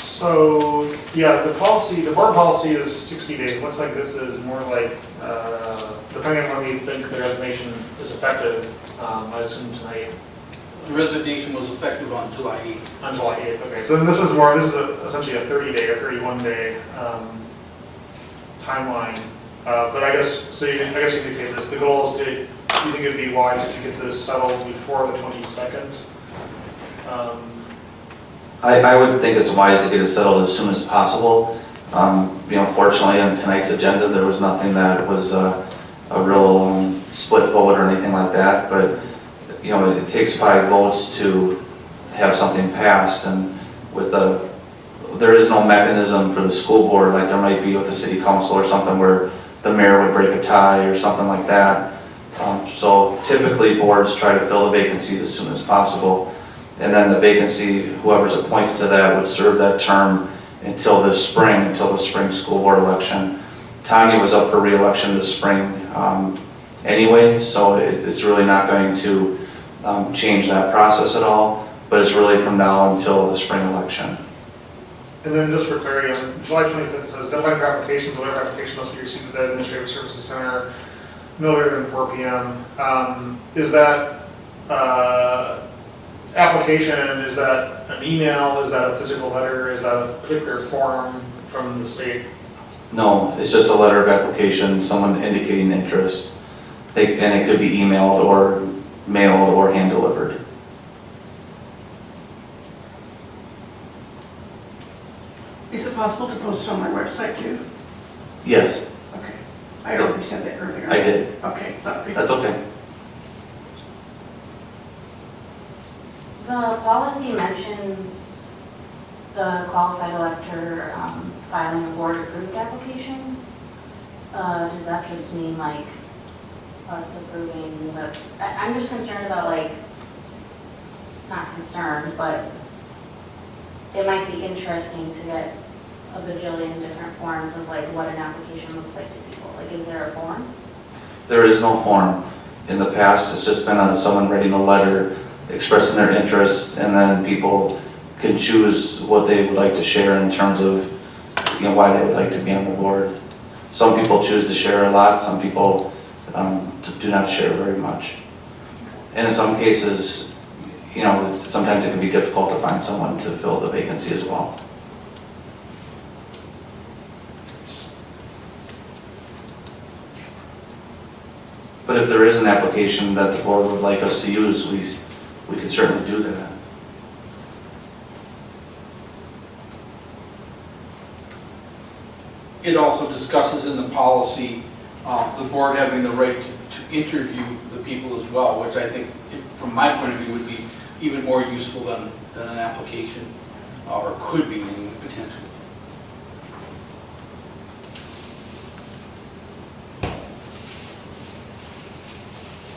So, yeah, the board policy is 60 days. Looks like this is more like, depending on when we think the resignation is effective, I assume tonight. The resignation was effective on July 8th. On July 8th, okay. So then this is essentially a 30-day or 31-day timeline. But I guess you could take this. The goal is do you think it'd be wise to get this settled before the 22nd? I would think it's wise to get it settled as soon as possible. Fortunately on tonight's agenda, there was nothing that was a real split vote or anything like that, but it takes 5 votes to have something passed, and there is no mechanism for the school board like there might be with the city council or something where the mayor would break a tie or something like that. So typically boards try to fill the vacancies as soon as possible. And then the vacancy, whoever's appointed to that would serve that term until the spring school board election. Tanya was up for re-election this spring anyway, so it's really not going to change that process at all, but it's really from now until the spring election. And then just for clarity, on July 25th, it says deadline for applications, whatever application must be received at the Administrative Services Center no later than 4 p.m. Is that application, is that an email, is that a physical letter, is that a particular form from the state? No, it's just a letter of application, someone indicating interest. And it could be emailed or mailed or hand delivered. Is it possible to post on my website too? Yes, Okay. I already said that earlier. I did. Okay, sorry. That's okay. The policy mentions the qualified elector filing a board-approved application. Does that just mean like us approving the, I'm just concerned about not concerned, but it might be interesting to get a bajillion different forms of what an application looks like to people. Is there a form? There is no form. In the past, it's just been someone writing a letter expressing their interest, and then people can choose what they would like to share in terms of why they would like to be on the board. Some people choose to share a lot, some people do not share very much. And in some cases, sometimes it can be difficult to find someone to fill the vacancy as well. But if there is an application that the board would like us to use, we could certainly do that. It also discusses in the policy the board having the right to interview the people as well, which I think, from my point of view, would be even more useful than an application, or could be anyway, potentially.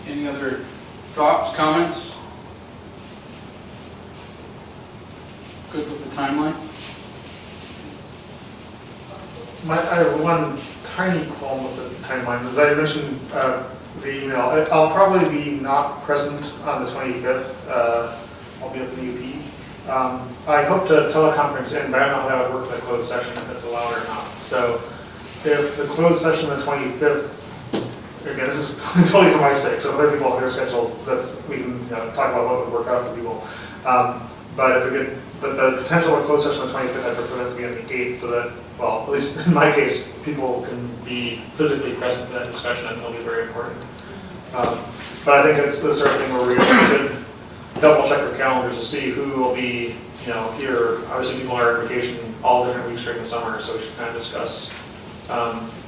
Any other thoughts, comments? Good with the timeline? I have one tiny qualm with the timeline. As I mentioned the email, I'll probably be not present on the 25th. I'll be at the UP. I hope to teleconference in, but I don't know how that would work in a closed session, if it's allowed or not. So if the closed session on the 25th, again, this is totally for my sake, so if other people have their schedules, we can talk about what would work out for people. But the potential of a closed session on the 25th, I prefer that to be on the 8th, so that, well, at least in my case, people can be physically present for that discussion, and it'll be very important. But I think it's the sort of thing where we should double check our calendars to see who will be, here. Obviously, people are on vacation all different weeks during the summer, so we should kind of discuss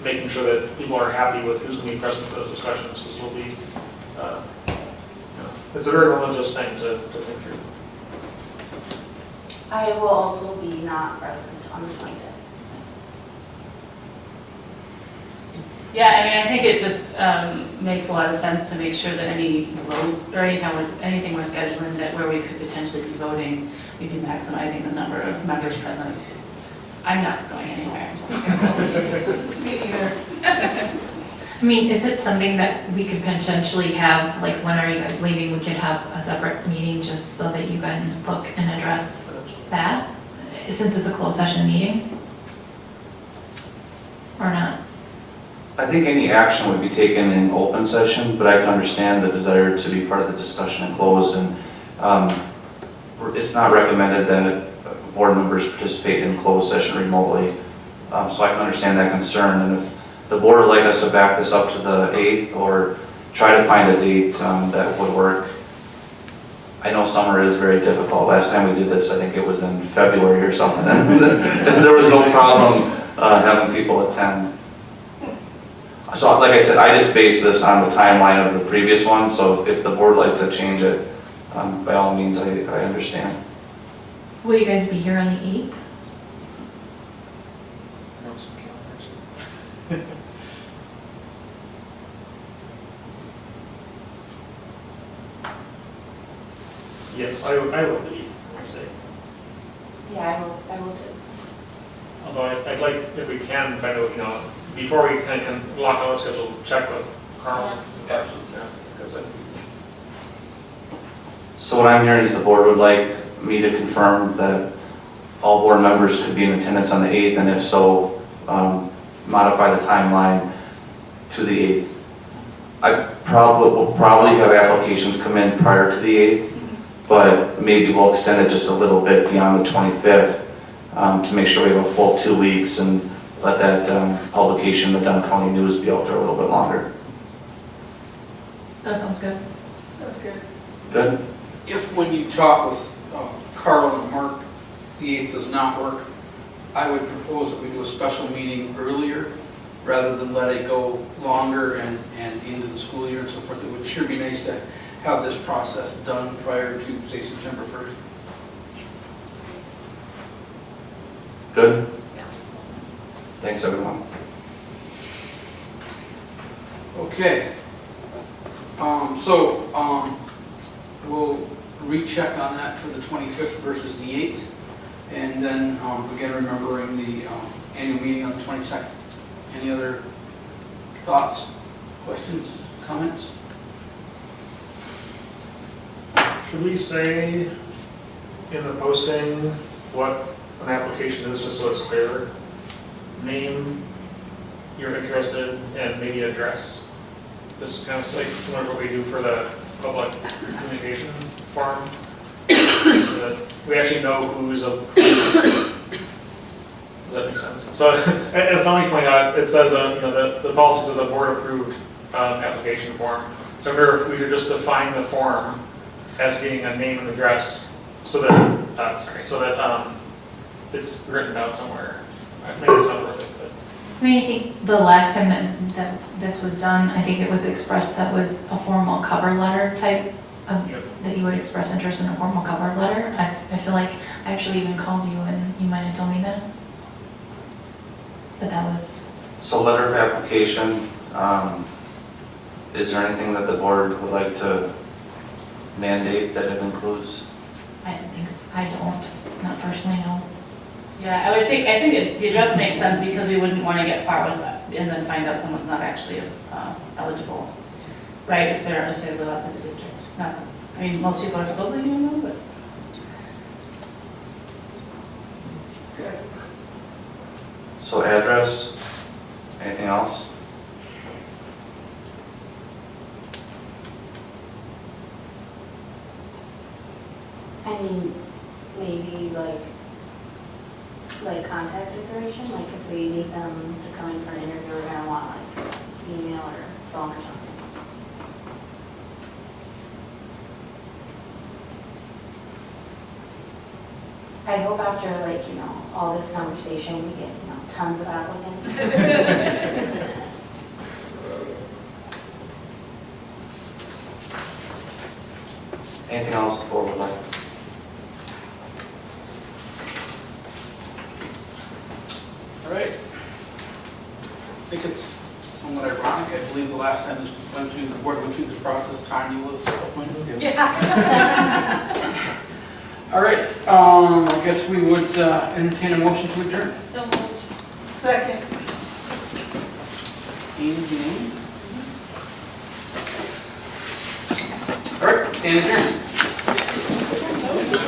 making sure that people are happy with who's going to be present for those discussions, because it'll be, it's a very religious thing to think through. I will also be not present on the 25th. Yeah, I mean, I think it just makes a lot of sense to make sure that any vote, or anything we're scheduling that where we could potentially be voting, we'd be maximizing the number of members present. I'm not going anywhere. Me either. I mean, is it something that we could potentially have, like, when are you guys leaving, we could have a separate meeting just so that you can look and address that, since it's a closed session meeting? Or not? I think any action would be taken in open session, but I can understand the desire to be part of the discussion in closed, and it's not recommended that board members participate in closed session remotely, so I can understand that concern. And if the board would like us to back this up to the 8th, or try to find a date that would work. I know summer is very difficult. Last time we did this, I think it was in February or something, and there was no problem having people attend. So like I said, I just base this on the timeline of the previous one, so if the board would like to change it, by all means, I understand. Will you guys be here on the 8th? I know some calendars. Yes, I will be, I say. Yeah, I will too. Although I'd like, if we can, find out, before we kind of can lock on the schedule, check with Carl. Absolutely. Yeah, because So what I'm hearing is the board would like me to confirm that all board members could be in attendance on the 8th, and if so, modify the timeline to the 8th. I will probably have applications come in prior to the 8th, but maybe we'll extend it just a little bit beyond the 25th to make sure we have a full 2 weeks and let that publication, the Dunn County News, be out there a little bit longer. That sounds good. That's good. Good? If when you talk with Carl and Mark, the 8th does not work, I would propose that we do a special meeting earlier rather than let it go longer and into the school year and so forth. It would sure be nice to have this process done prior to, say, September 1st. Good? Thanks, everyone. Okay. We'll recheck on that for the 25th versus the 8th. And then, again, remembering the annual meeting on the 22nd. Any other thoughts, questions, comments? should we say in the posting what an application is, just so it's clear? Name, you're interested, and maybe address. This is kind of like similar to what we do for the public communication forum. So that we actually know who's a. Does that make sense? So, as Tommy pointed out, it says, the policy says a board-approved application form. So if we could just define the form as being a name and address, so that, it's written out somewhere. Maybe it's not worth it, I mean, I think the last time that this was done, I think it was expressed that was a formal cover letter type of, Yep. that you would express interest in a formal cover letter. I feel like I actually even called you and you might have told me that. But that was, So letter of application, is there anything that the board would like to mandate that it includes? I don't think, I don't, not personally, no. Yeah, I think the address makes sense because we wouldn't want to get far with that and then find out someone's not actually eligible, right, if they live outside the district. Not, I mean, most people are probably doing that, but. So address, anything else? I mean, maybe like contact information, like if we need them to come in for an interview, we're gonna want like email or phone or something. I hope after like, all this conversation, we get, tons of applicants. Anything else the board would like? All right. I think it's somewhat ironic. I believe the last time the board went through this process, Tanya was appointed. Yeah. All right, I guess we would entertain a motion to adjourn. So moved. Second. All right, and adjourn.